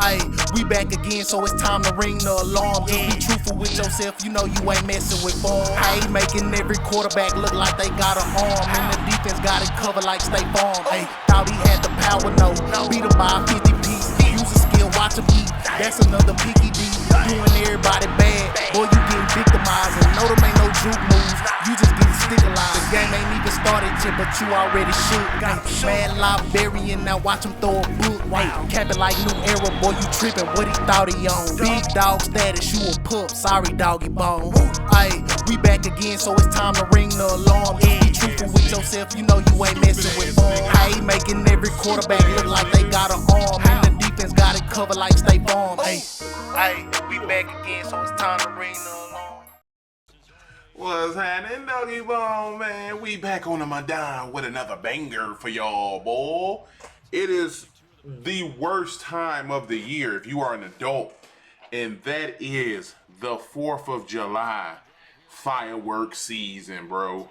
Ayy, we back again, so it's time to ring the alarm. Just be truthful with yourself, you know you ain't messing with form. Ayy, making every quarterback look like they got an arm, and the defense got it covered like State Farm. Ayy, thought he had the power, no, beat him by a 50 piece. Use a skill, watch him eat. That's another picky D. Doing everybody bad, boy, you getting victimized. And no, them ain't no juke moves, you just getting stigmatized. The game ain't even started yet, but you already shook. Mad librarian, now watch him throw a book. Cap it like new era, boy, you trippin', what he thought he on. Big dog status, you a pup, sorry doggy bone. Ayy, we back again, so it's time to ring the alarm. Just be truthful with yourself, you know you ain't messing with form. Ayy, making every quarterback look like they got an arm, and the defense got it covered like State Farm. Ayy, we back again, so it's time to ring the alarm. What's happening, Doggy Bone, man? We back on the Madden with another banger for y'all, boy. It is the worst time of the year if you are an adult, and that is the 4th of July fireworks season, bro.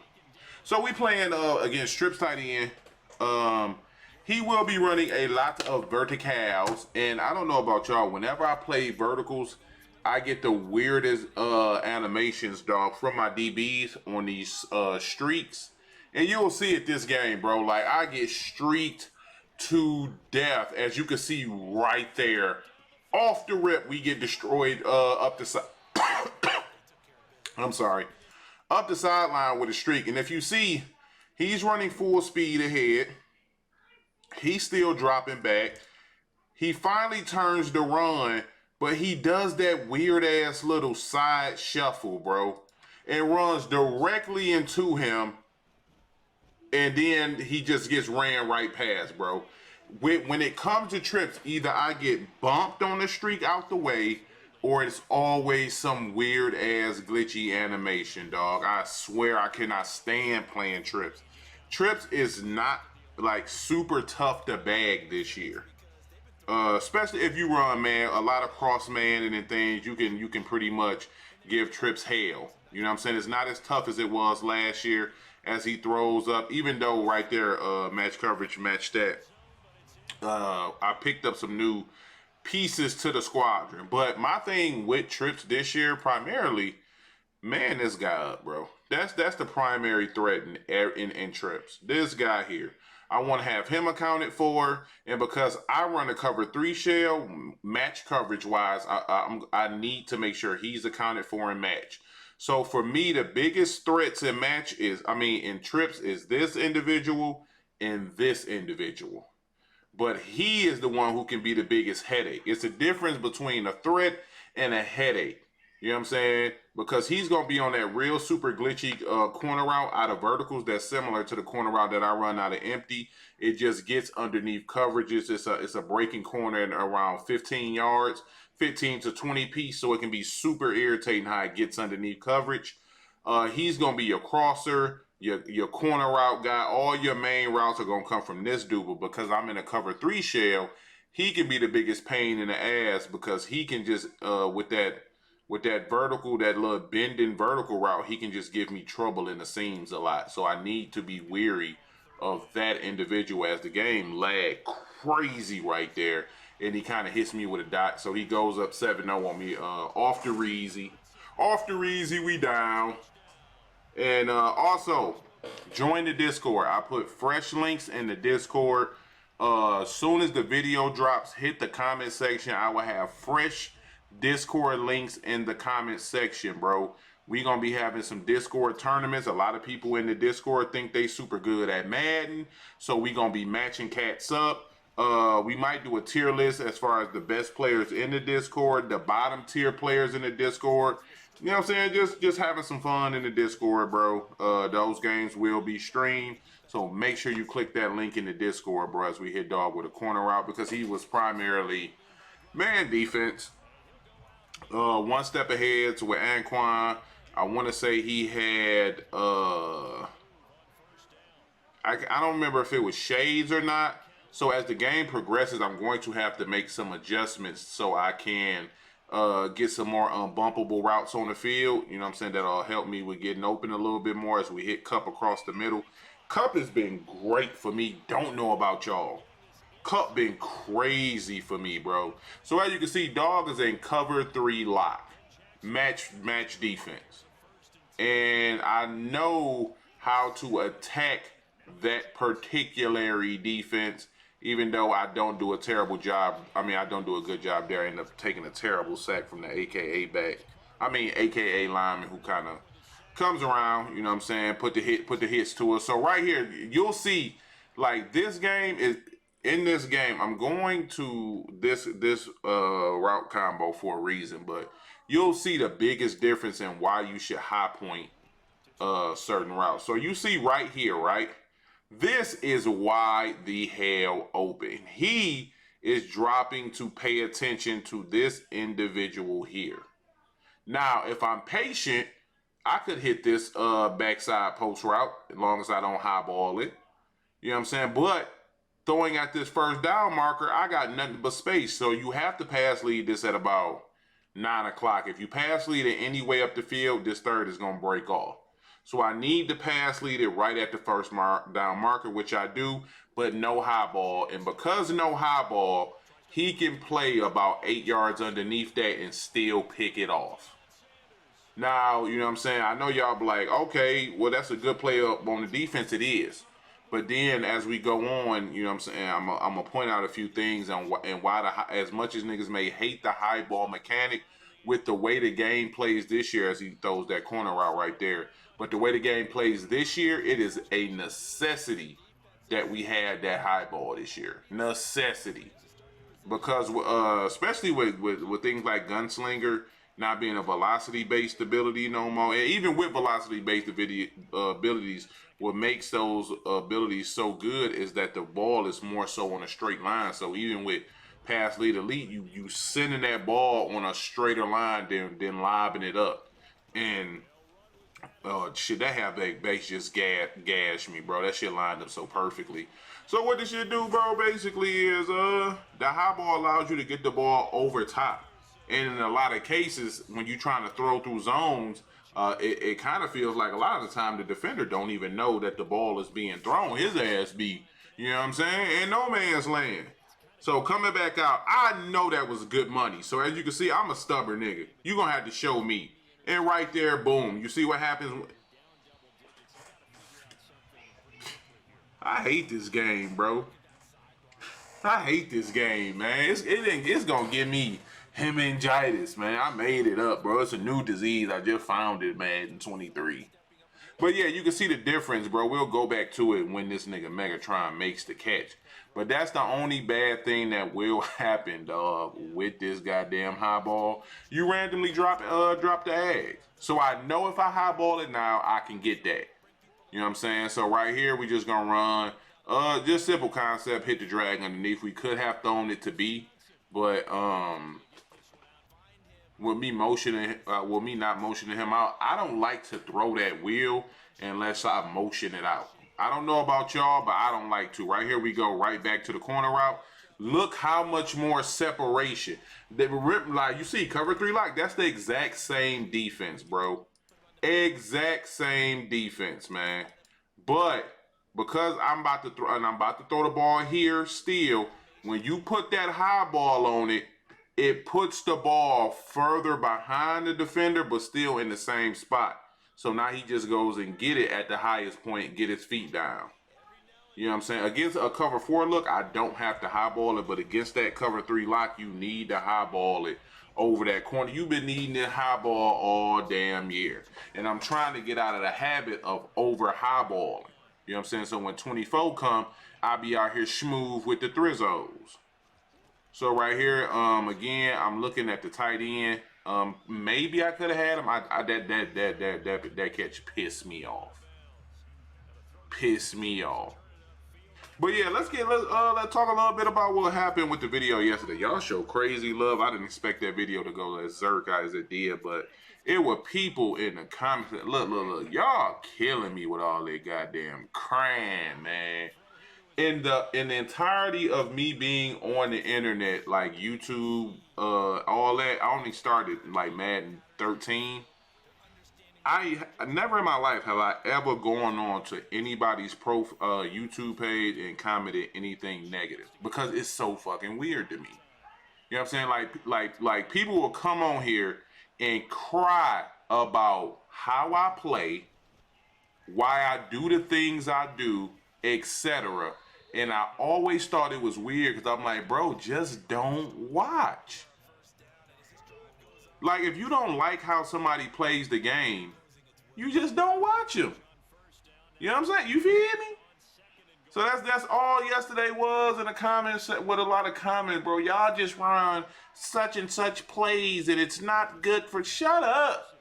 So we playing against Trips tight end. He will be running a lot of verticals, and I don't know about y'all, whenever I play verticals, I get the weirdest animations, dog, from my DBs on these streaks. And you'll see it this game, bro. Like, I get streaked to death, as you can see right there. Off the rip, we get destroyed up the side. I'm sorry. Up the sideline with a streak. And if you see, he's running full speed ahead. He's still dropping back. He finally turns the run, but he does that weird-ass little side shuffle, bro. And runs directly into him. And then he just gets ran right past, bro. When it comes to trips, either I get bumped on the streak out the way, or it's always some weird-ass glitchy animation, dog. I swear I cannot stand playing trips. Trips is not, like, super tough to bag this year. Especially if you run, man, a lot of cross-manning and things, you can pretty much give trips hell. You know what I'm saying? It's not as tough as it was last year as he throws up, even though right there, match coverage, match stat. I picked up some new pieces to the squadron. But my thing with trips this year, primarily, man this guy up, bro. That's the primary threat in trips. This guy here. I want to have him accounted for, and because I run a cover 3 shell, match coverage wise, I need to make sure he's accounted for in match. So for me, the biggest threats in match in trips is this individual and this individual. But he is the one who can be the biggest headache. It's a difference between a threat and a headache. You know what I'm saying? Because he's going to be on that real super glitchy corner route out of verticals that's similar to the corner route that I run out of empty. It just gets underneath coverages. It's a breaking corner at around 15 yards, 15 to 20 piece, so it can be super irritating how it gets underneath coverage. He's going to be your crosser, your corner route guy. All your main routes are going to come from this dude, but because I'm in a cover 3 shell, he can be the biggest pain in the ass because he can just, with that vertical, that little bending vertical route, he can just give me trouble in the seams a lot. So I need to be weary of that individual as the game lag crazy right there. And he kind of hits me with a dot. So he goes up 7-0 on me. Off the Reezy. Off the Reezy, we down. And also, join the Discord. I put fresh links in the Discord. As soon as the video drops, hit the comment section. I will have fresh Discord links in the comment section, bro. We gonna be having some Discord tournaments. A lot of people in the Discord think they super good at Madden, so we gonna be matching cats up. We might do a tier list as far as the best players in the Discord, the bottom tier players in the Discord. You know what I'm saying? Just having some fun in the Discord, bro. Those games will be streamed, so make sure you click that link in the Discord, bro, as we hit dog with a corner route, because he was primarily man defense. One step ahead to with Anquan. I want to say he had I don't remember if it was shades or not. So as the game progresses, I'm going to have to make some adjustments so I can get some more unbumpable routes on the field. You know what I'm saying? That'll help me with getting open a little bit more as we hit Cup across the middle. Cup has been great for me. Don't know about y'all. Cup been crazy for me, bro. So as you can see, dog is in cover 3 lock, match defense, and I know how to attack that particular defense. Even though I don't do a terrible job, I mean I don't do a good job there. I end up taking a terrible sack from the AKA back. I mean AKA lineman who kind of comes around, you know what I'm saying, put the hits to us. So right here, you'll see, like, this game is, in this game, I'm going to this route combo for a reason, but you'll see the biggest difference in why you should high point certain routes. So you see right here, right? This is wide the hell open. He is dropping to pay attention to this individual here. Now, if I'm patient, I could hit this backside post route as long as I don't highball it. You know what I'm saying? But throwing at this first down marker, I got nothing but space. So you have to pass lead this at about 9 o'clock. If you pass lead it any way up the field, this third is going to break off. So I need to pass lead it right at the first down marker, which I do, but no high ball. And because no high ball, he can play about 8 yards underneath that and still pick it off. Now, you know what I'm saying? I know y'all be like, okay, well, that's a good play up on the defense. It is. But then as we go on, you know what I'm saying, I'm going to point out a few things and why, as much as niggas may hate the high ball mechanic, with the way the game plays this year, as he throws that corner route right there, but the way the game plays this year, it is a necessity that we had that high ball this year. Necessity. Because especially with things like Gunslinger not being a velocity-based ability no more, and even with velocity-based abilities, what makes those abilities so good is that the ball is more so on a straight line. So even with pass lead elite, you sending that ball on a straighter line than lobbing it up. And shit, that halfback base just gashed me, bro. That shit lined up so perfectly. So what this shit do, bro, basically is the high ball allows you to get the ball over top. And in a lot of cases, when you're trying to throw through zones, it kind of feels like a lot of the time the defender don't even know that the ball is being thrown. His ass be, you know what I'm saying, in no man's land. So coming back out, I know that was good money. So as you can see, I'm a stubborn nigga. You're going to have to show me. And right there, boom. You see what happens? I hate this game, bro. I hate this game, man. It's going to give me meningitis, man. I made it up, bro. It's a new disease. I just found it, man, in 23. But yeah, you can see the difference, bro. We'll go back to it when this nigga Megatron makes the catch. But that's the only bad thing that will happen, dog, with this goddamn high ball. You randomly drop the egg. So I know if I highball it now, I can get that. You know what I'm saying? So right here, we just gonna run. Just simple concept, hit the drag underneath. We could have thrown it to B, but with me not motioning him out, I don't like to throw that wheel unless I motion it out. I don't know about y'all, but I don't like to. Right here, we go right back to the corner route. Look how much more separation. Like you see, cover 3 lock. That's the exact same defense, bro. Exact same defense, man. But because I'm about to throw the ball here still, when you put that high ball on it, it puts the ball further behind the defender, but still in the same spot. So now he just goes and get it at the highest point, get his feet down. You know what I'm saying? Against a cover 4 look, I don't have to highball it, but against that cover 3 lock, you need to highball it over that corner. You've been needing that highball all damn year. And I'm trying to get out of the habit of over highballing. You know what I'm saying? So when 24 come, I'll be out here smooth with the thrizzos. So right here, again, I'm looking at the tight end. Maybe I could have had him. That catch pissed me off. Pissed me off. But yeah, let's talk a little bit about what happened with the video yesterday. Y'all show crazy love. I didn't expect that video to go as zerk as it did, but it were people in the comments. Look, y'all killing me with all that goddamn crying, man. In the entirety of me being on the internet, like YouTube, all that, I only started like Madden 13. I never in my life have I ever gone on to anybody's YouTube page and commented anything negative because it's so fucking weird to me. You know what I'm saying? Like people will come on here and cry about how I play, why I do the things I do, etc. And I always thought it was weird because I'm like, bro, just don't watch. Like, if you don't like how somebody plays the game, you just don't watch them. You know what I'm saying? You feel me? So that's all yesterday was in the comments with a lot of comments, bro. Y'all just run such and such plays and it's not good for. Shut up.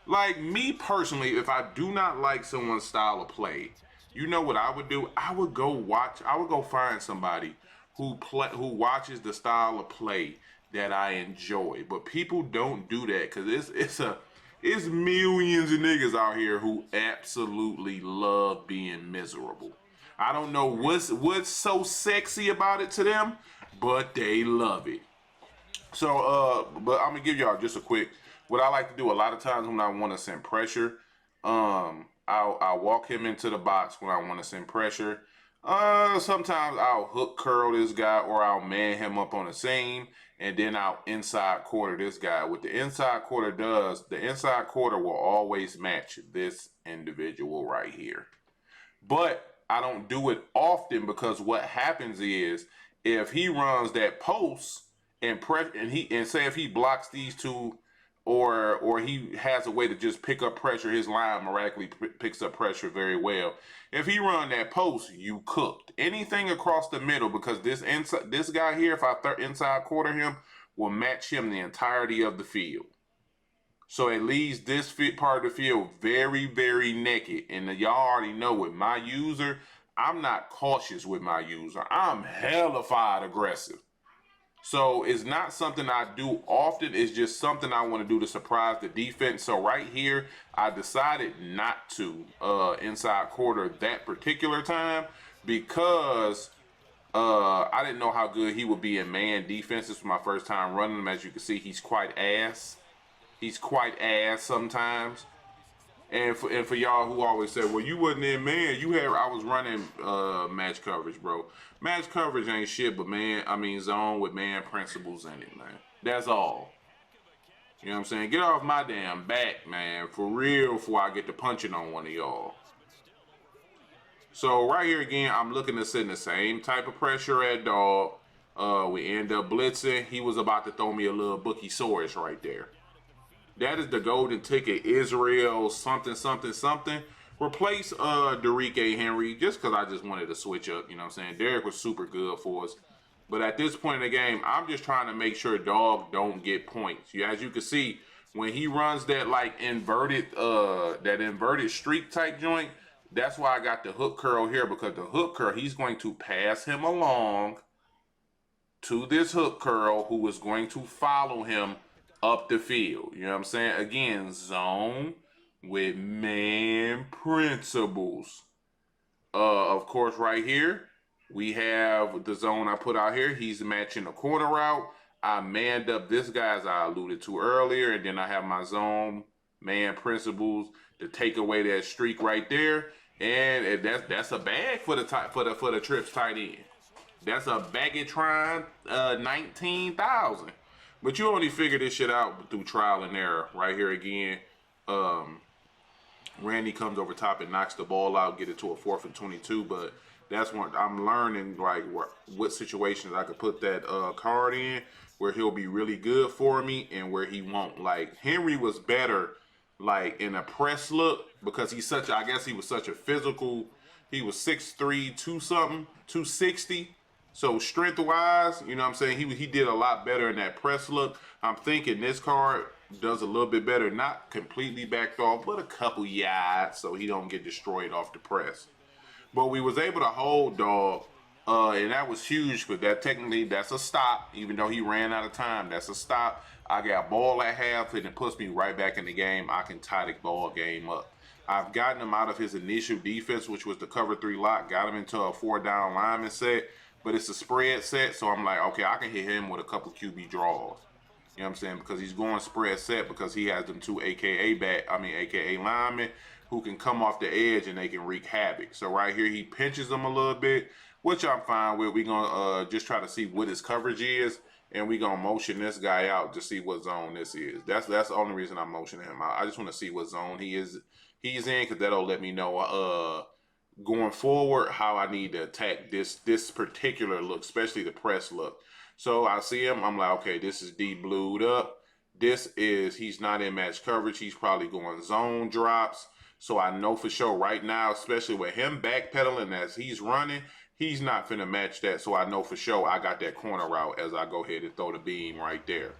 Like, me personally, if I do not like someone's style of play, you know what I would do? I would go find somebody who watches the style of play that I enjoy. But people don't do that because it's millions of niggas out here who absolutely love being miserable. I don't know what's so sexy about it to them, but they love it. So, but I'm gonna give y'all just a quick. What I like to do a lot of times when I want to send pressure, I'll walk him into the box when I want to send pressure. Sometimes I'll hook curl this guy or I'll man him up on the seam, and then I'll inside quarter this guy. What the inside quarter does, the inside quarter will always match this individual right here. But I don't do it often because what happens is if he runs that post and say if he blocks these two, or he has a way to just pick up pressure, his line miraculously picks up pressure very well. If he run that post, you cooked. Anything across the middle, because this guy here, if I inside quarter him, will match him the entirety of the field. So it leaves this part of the field very, very naked. And y'all already know with my user, I'm not cautious with my user. I'm hellified aggressive. So it's not something I do often. It's just something I want to do to surprise the defense. So right here, I decided not to inside quarter that particular time because I didn't know how good he would be in man defense. This was my first time running him. As you can see, he's quite ass. He's quite ass sometimes. And for y'all who always say, well, you wasn't in man, I was running match coverage, bro. Match coverage ain't shit, but zone with man principles in it, man. That's all. You know what I'm saying? Get off my damn back, man. For real, before I get to punching on one of y'all. So right here again, I'm looking to send the same type of pressure at dog. We end up blitzing. He was about to throw me a little bookie source right there. That is the golden ticket, Israel something. Replace Derrick Henry just because I just wanted to switch up. You know what I'm saying? Derrick was super good for us. But at this point in the game, I'm just trying to make sure dog don't get points. As you can see, when he runs that like inverted streak type joint, that's why I got the hook curl here, because the hook curl, he's going to pass him along to this hook curl who is going to follow him up the field. You know what I'm saying? Again, zone with man principles. Of course, right here, we have the zone I put out here. He's matching the corner route. I manned up this guy, as I alluded to earlier, and then I have my zone man principles to take away that streak right there. And that's a bag for the trips tight end. That's a Bagatron 19,000. But you only figure this shit out through trial and error. Right here again, Randy comes over top and knocks the ball out, get it to a 4th and 22. But that's when I'm learning like what situations I could put that card in where he'll be really good for me and where he won't. Like Henry was better like in a press look because he was such a physical. He was 6'3", 260. So strength-wise, you know what I'm saying, he did a lot better in that press look. I'm thinking this card does a little bit better, not completely backed off, but a couple yards so he don't get destroyed off the press. But we was able to hold dog, and that was huge because that's a stop. Even though he ran out of time, that's a stop. I got ball at half, and it puts me right back in the game. I can tie the ball game up. I've gotten him out of his initial defense, which was the cover 3 lock, got him into a 4-down lineman set. But it's a spread set, so I'm like, okay, I can hit him with a couple QB draws. You know what I'm saying? Because he's going spread set because he has them two AKA linemen who can come off the edge and they can wreak havoc. So right here he pinches them a little bit, which I'm fine with. We're gonna just try to see what his coverage is, and we're gonna motion this guy out to see what zone this is. That's the only reason I'm motioning him out. I just want to see what zone he's in, because that'll let me know going forward how I need to attack this particular look, especially the press look. So I see him, I'm like, okay, this is D blued up. He's not in match coverage. He's probably going zone drops. So I know for sure right now, especially with him backpedaling as he's running, he's not finna match that. So I know for sure I got that corner route as I go ahead and throw the beam right there.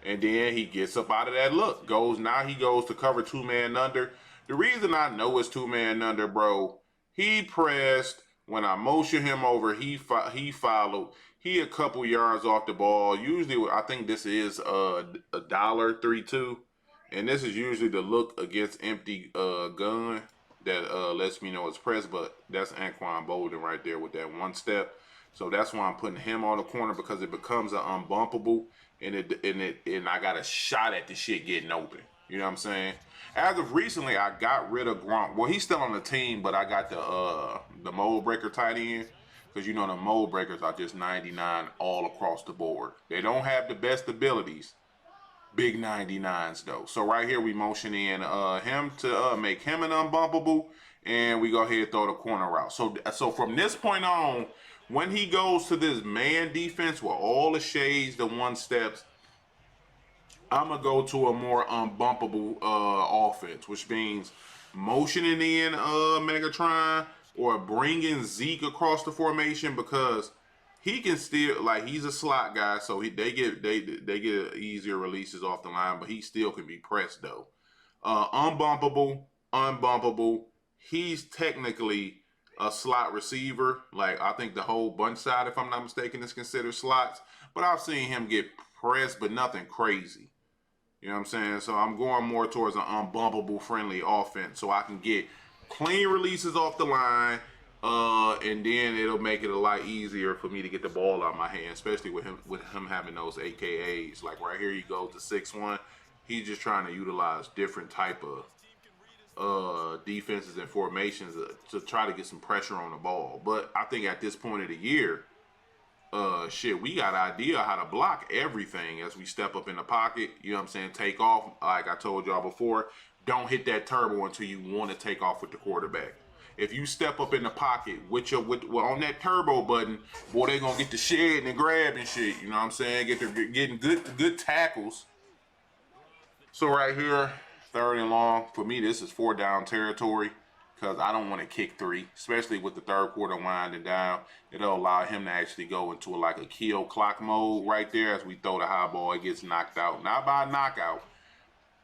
And then he gets up out of that look. Now he goes to cover 2-man under. The reason I know it's 2-man under, bro, he pressed. When I motion him over, he followed. He a couple yards off the ball. Usually, I think this is $1.32, and this is usually the look against empty gun that lets me know it's pressed. But that's Anquan Bolden right there with that one step. So that's why I'm putting him on the corner, because it becomes an unbumpable, and I got a shot at the shit getting open. You know what I'm saying? As of recently, I got rid of Gronk. Well, he's still on the team, but I got the mold breaker tight end, because you know the mold breakers are just 99 all across the board. They don't have the best abilities. Big 99s though. So right here we motion in him to make him an unbumpable, and we go ahead and throw the corner route. So from this point on, when he goes to this man defense with all the shades, the one steps, I'm going to go to a more unbumpable offense, which means motioning in Megatron or bringing Zeke across the formation, because he can still, like, he's a slot guy, so they get easier releases off the line, but he still can be pressed though. Unbumpable. He's technically a slot receiver. Like, I think the whole bunch side, if I'm not mistaken, is considered slots, but I've seen him get pressed, but nothing crazy. You know what I'm saying? So I'm going more towards an unbumpable friendly offense, so I can get clean releases off the line, and then it'll make it a lot easier for me to get the ball out of my hand, especially with him having those AKAs. Like right here, he goes to 6-1. He's just trying to utilize different type of defenses and formations to try to get some pressure on the ball. But I think at this point of the year, we got an idea how to block everything as we step up in the pocket. You know what I'm saying? Take off, like I told y'all before. Don't hit that turbo until you want to take off with the quarterback. If you step up in the pocket on that turbo button, boy, they gonna get the shed and grab and shit. You know what I'm saying? Getting good tackles. So right here, 3rd and long. For me, this is 4-down territory, because I don't want to kick 3, especially with the 3rd quarter winding down. It'll allow him to actually go into a kill clock mode right there as we throw the high ball. It gets knocked out. Not by a knockout,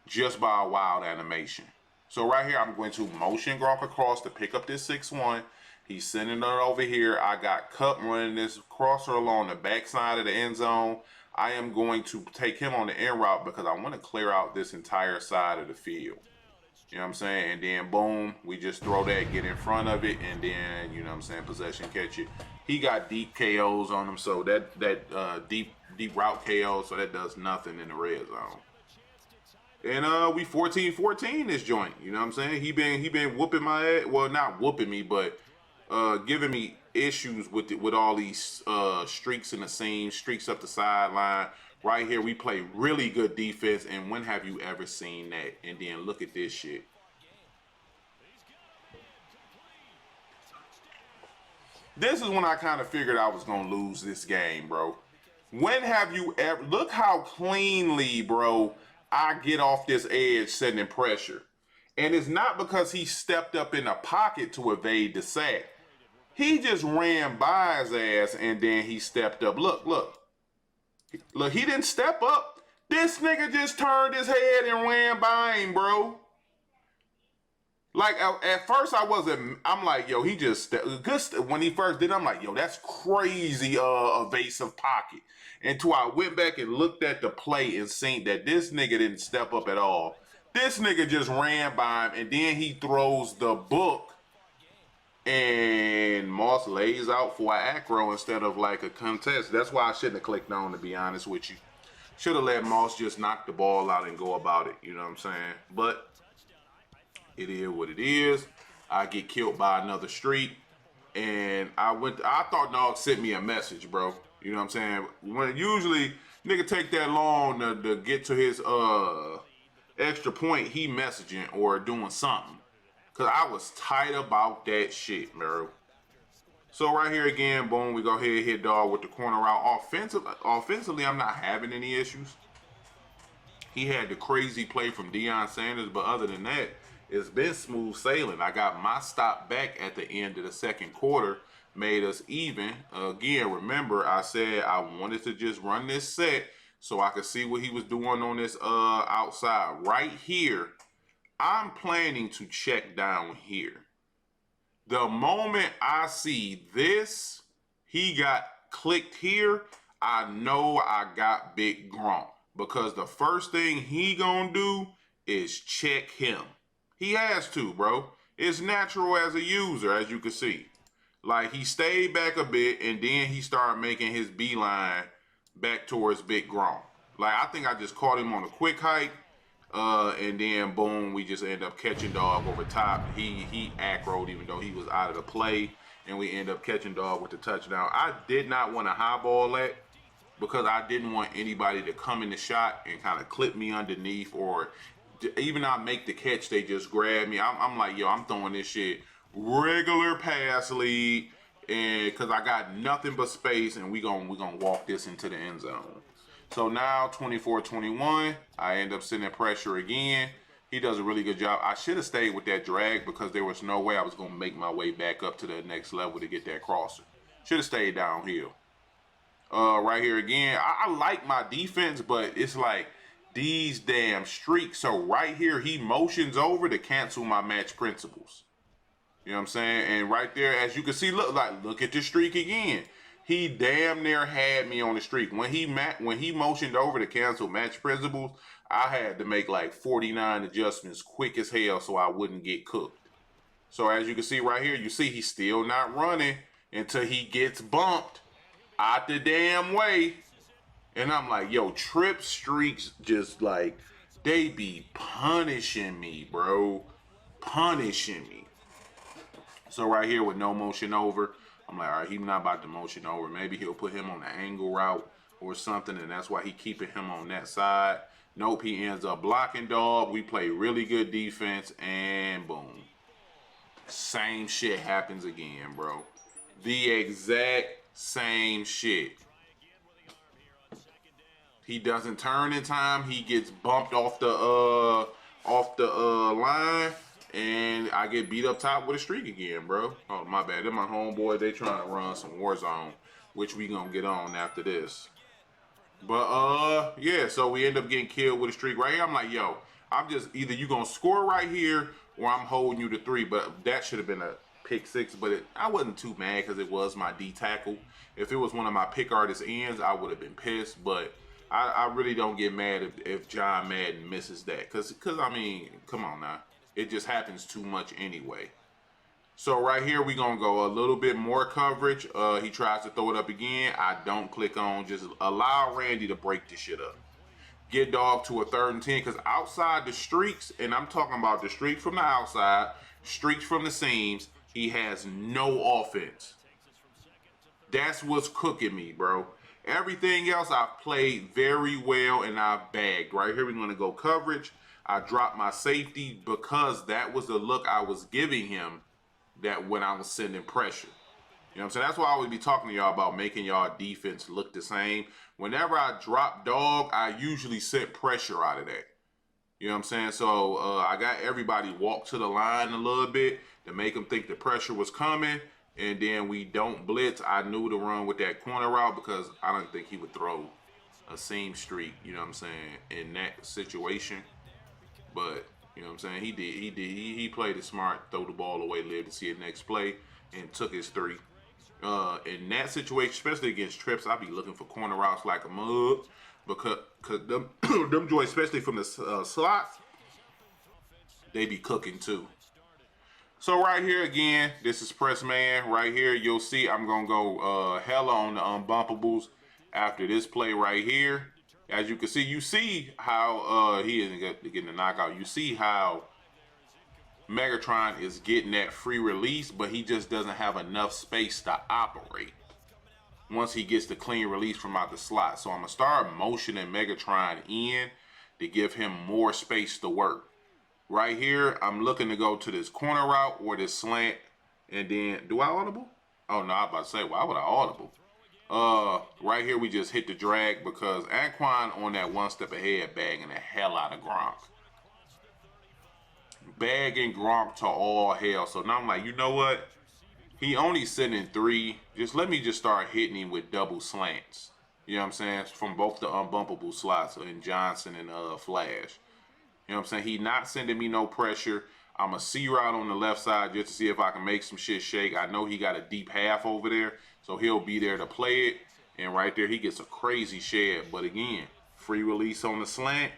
just by a wild animation. So right here, I'm going to motion Gronk across to pick up this 6-1. He's sending it over here. I got Cup running this crosser along the backside of the end zone. I am going to take him on the end route because I want to clear out this entire side of the field. You know what I'm saying? And then boom, we just throw that, get in front of it, and then, you know what I'm saying, possession catch it. He got deep KOs on him, so that deep route KO, so that does nothing in the red zone. And we 14-14 this joint. You know what I'm saying? He been whooping my ass. Well, not whooping me, but giving me issues with all these streaks in the seam, streaks up the sideline. Right here, we play really good defense, and when have you ever seen that? And then look at this shit. This is when I kind of figured I was going to lose this game, bro. When have you ever... Look how cleanly, bro, I get off this edge sending pressure. And it's not because he stepped up in the pocket to evade the sack. He just ran by his ass, and then he stepped up. Look, he didn't step up. This nigga just turned his head and ran by him, bro. Like, at first I'm like, yo, he just, when he first did it, I'm like, yo, that's crazy evasive pocket. Until I went back and looked at the play and seen that this nigga didn't step up at all. This nigga just ran by him, and then he throws the book, and Moss lays out for an acro instead of like a contest. That's why I shouldn't have clicked on, to be honest with you. Should have let Moss just knock the ball out and go about it. You know what I'm saying? But it is what it is. I get killed by another streak. And I thought dog sent me a message, bro. You know what I'm saying? When usually nigga take that long to get to his extra point, he messaging or doing something. Cause I was tight about that shit, bro. So right here again, boom, we go ahead and hit dog with the corner route. Offensively, I'm not having any issues. He had the crazy play from Deion Sanders, but other than that, it's been smooth sailing. I got my stop back at the end of the second quarter, made us even. Again, remember I said I wanted to just run this set so I could see what he was doing on this outside. Right here, I'm planning to check down here. The moment I see this, he got clicked here, I know I got Big Gronk. Because the first thing he gonna do is check him. He has to, bro. It's natural as a user, as you can see. Like, he stayed back a bit, and then he started making his beeline back towards Big Gronk. Like, I think I just caught him on a quick hike. And then boom, we just end up catching dog over top. He acroed even though he was out of the play, and we end up catching dog with the touchdown. I did not want to highball that because I didn't want anybody to come in the shot and kind of clip me underneath, or even not make the catch, they just grab me. I'm like, yo, I'm throwing this shit regular pass lead, and because I got nothing but space, and we gonna walk this into the end zone. So now 24-21, I end up sending pressure again. He does a really good job. I should have stayed with that drag because there was no way I was going to make my way back up to the next level to get that crosser. Should have stayed downhill. Right here again, I like my defense, but it's like these damn streaks. So right here, he motions over to cancel my match principles. You know what I'm saying? And right there, as you can see, look at the streak again. He damn near had me on the streak. When he motioned over to cancel match principles, I had to make like 49 adjustments quick as hell so I wouldn't get cooked. So as you can see right here, you see he's still not running until he gets bumped out the damn way. And I'm like, yo, trip streaks just like, they be punishing me, bro. Punishing me. So right here with no motion over, I'm like, all right, he's not about to motion over. Maybe he'll put him on the angle route or something, and that's why he keeping him on that side. Nope, he ends up blocking dog. We play really good defense, and boom. Same shit happens again, bro. The exact same shit. He doesn't turn in time. He gets bumped off the line. And I get beat up top with a streak again, bro. Oh, my bad. They're my homeboys. They trying to run some Warzone, which we gonna get on after this. But, yeah, so we end up getting killed with a streak right here. I'm like, yo, I'm just, either you gonna score right here or I'm holding you to 3. But that should have been a pick 6. But I wasn't too mad because it was my D tackle. If it was one of my pick artist ends, I would have been pissed. But I really don't get mad if John Madden misses that. Because, I mean, come on now. It just happens too much anyway. So right here, we're going to go a little bit more coverage. He tries to throw it up again. I don't click on. Just allow Randy to break this shit up. Get dog to a 3rd and 10. Because outside the streaks, and I'm talking about the streaks from the outside, streaks from the seams, he has no offense. That's what's cooking me, bro. Everything else I've played very well and I've bagged. Right here, we're going to go coverage. I dropped my safety because that was the look I was giving him that when I was sending pressure. You know what I'm saying? That's why I always be talking to y'all about making y'all defense look the same. Whenever I drop dog, I usually set pressure out of that. You know what I'm saying? So I got everybody walk to the line a little bit to make them think the pressure was coming. And then we don't blitz. I knew to run with that corner route because I don't think he would throw a seam streak, you know what I'm saying, in that situation. But, you know what I'm saying, he did. He played it smart, throw the ball away, lived to see the next play, and took his 3. In that situation, especially against trips, I be looking for corner routes like a mug. Because them joints, especially from the slots, they be cooking too. So right here again, this is Press Man. Right here, you'll see I'm going to go hella on the Unbumpables after this play right here. As you can see, you see how he isn't getting the knockout. You see how Megatron is getting that free release, but he just doesn't have enough space to operate once he gets the clean release from out the slot. So I'm going to start motioning Megatron in to give him more space to work. Right here, I'm looking to go to this corner route or this slant. And then, do I audible? Oh, no, I was about to say, why would I audible? Right here, we just hit the drag because Anquan on that one step ahead bagging the hell out of Gronk. Bagging Gronk to all hell. So now I'm like, you know what? He only sitting 3. Just let me just start hitting him with double slants. You know what I'm saying? From both the unbumpable slots in Johnson and Flash. You know what I'm saying? He not sending me no pressure. I'm a C route on the left side just to see if I can make some shit shake. I know he got a deep half over there, so he'll be there to play it. And right there, he gets a crazy shed. But again, free release on the slant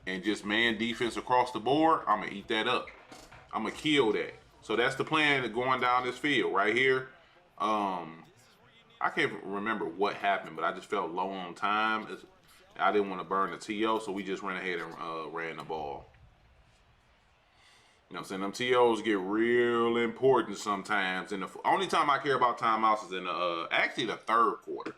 and just man defense across the board. I'm going to eat that up. I'm going to kill that. So that's the plan going down this field right here. I can't remember what happened, but I just felt low on time. I didn't want to burn the TO, so we just ran ahead and ran the ball. You know what I'm saying? Them TOs get real important sometimes. And the only time I care about timeouts is in actually the third quarter.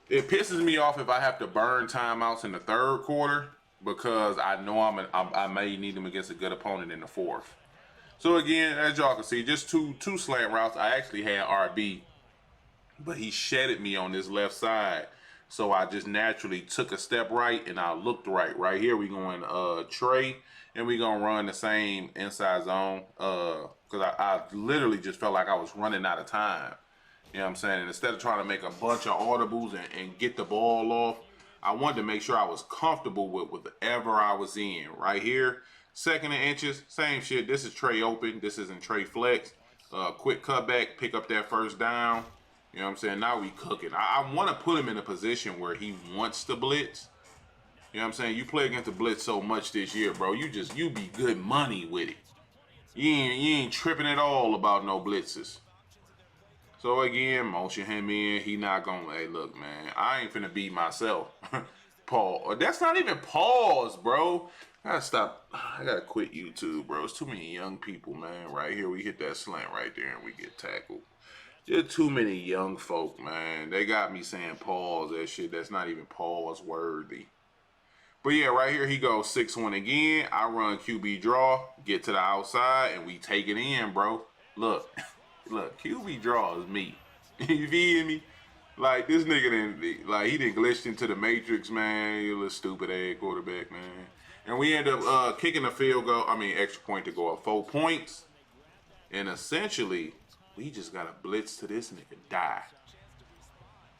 It pisses me off if I have to burn timeouts in the third quarter because I know I may need them against a good opponent in the fourth. So again, as y'all can see, just two slant routes. I actually had RB, but he shedded me on this left side. So I just naturally took a step right and I looked right. Right here we going Trey and we gonna run the same inside zone because I literally just felt like I was running out of time. You know what I'm saying? And instead of trying to make a bunch of audibles and get the ball off, I wanted to make sure I was comfortable with whatever I was in. Right here, 2nd and inches, same shit. This is Trey open. This isn't Trey flex. Quick cutback, pick up that first down. You know what I'm saying? Now we cooking. I want to put him in a position where he wants to blitz. You know what I'm saying? You play against the blitz so much this year, bro. You be good money with it. You ain't tripping at all about no blitzes. So again, motion him in. He not gonna, hey, look, man, I ain't finna beat myself. Paul. That's not even pause, bro. I gotta stop. I gotta quit YouTube, bro. It's too many young people, man. Right here, we hit that slant right there and we get tackled. Just too many young folk, man. They got me saying pause, that shit. That's not even pause worthy. But yeah, right here he goes 6-1 again. I run QB draw, get to the outside, and we take it in, bro. Look, look, QB draw is me. You feel me? Like this nigga he didn't glitched into the matrix, man. You little stupid ass quarterback, man. And we end up kicking a field goal. I mean, extra point to go up 4 points. And essentially, we just got to blitz to this nigga die.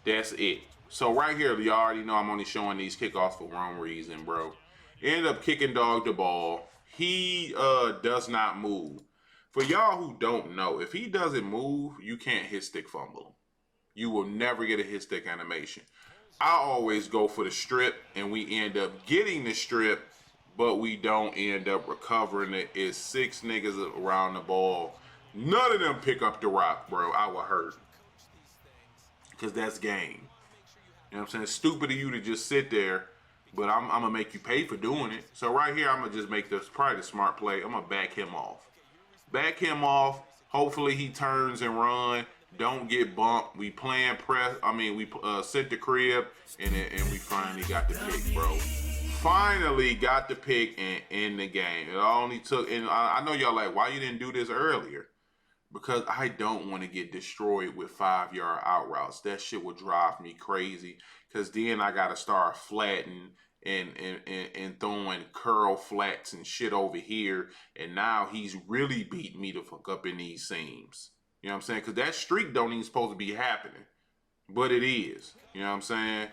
That's it. So right here, you already know I'm only showing these kickoffs for one reason, bro. End up kicking dog the ball. He does not move. For y'all who don't know, if he doesn't move, you can't hit stick fumble him. You will never get a hit stick animation. I always go for the strip, and we end up getting the strip, but we don't end up recovering it. It's 6 niggas around the ball. None of them pick up the rock, bro. I would hurt. Because that's game. You know what I'm saying? It's stupid of you to just sit there, but I'm going to make you pay for doing it. So right here, I'm going to just make this probably the smart play. I'm going to back him off. Back him off. Hopefully he turns and run. Don't get bumped. We playing press. I mean, we sent the crib, and we finally got the pick, bro. Finally got the pick and in the game. It only took, and I know y'all like, why you didn't do this earlier? Because I don't want to get destroyed with 5-yard out routes. That shit will drive me crazy. Because then I got to start flattening and throwing curl flats and shit over here. And now he's really beating me the fuck up in these seams. You know what I'm saying? Because that streak don't even supposed to be happening. But it is. You know what I'm saying?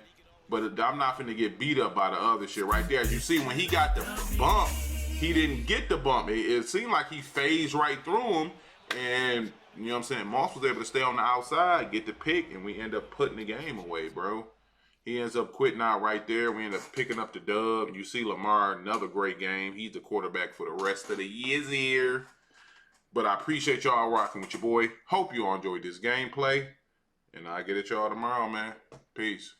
But I'm not finna get beat up by the other shit right there. As you see, when he got the bump, he didn't get the bump. It seemed like he phased right through him. And, you know what I'm saying, Moss was able to stay on the outside, get the pick, and we end up putting the game away, bro. He ends up quitting out right there. We end up picking up the dub. You see Lamar, another great game. He's the quarterback for the rest of the year. But I appreciate y'all rocking with your boy. Hope you all enjoyed this gameplay. And I'll get at y'all tomorrow, man. Peace.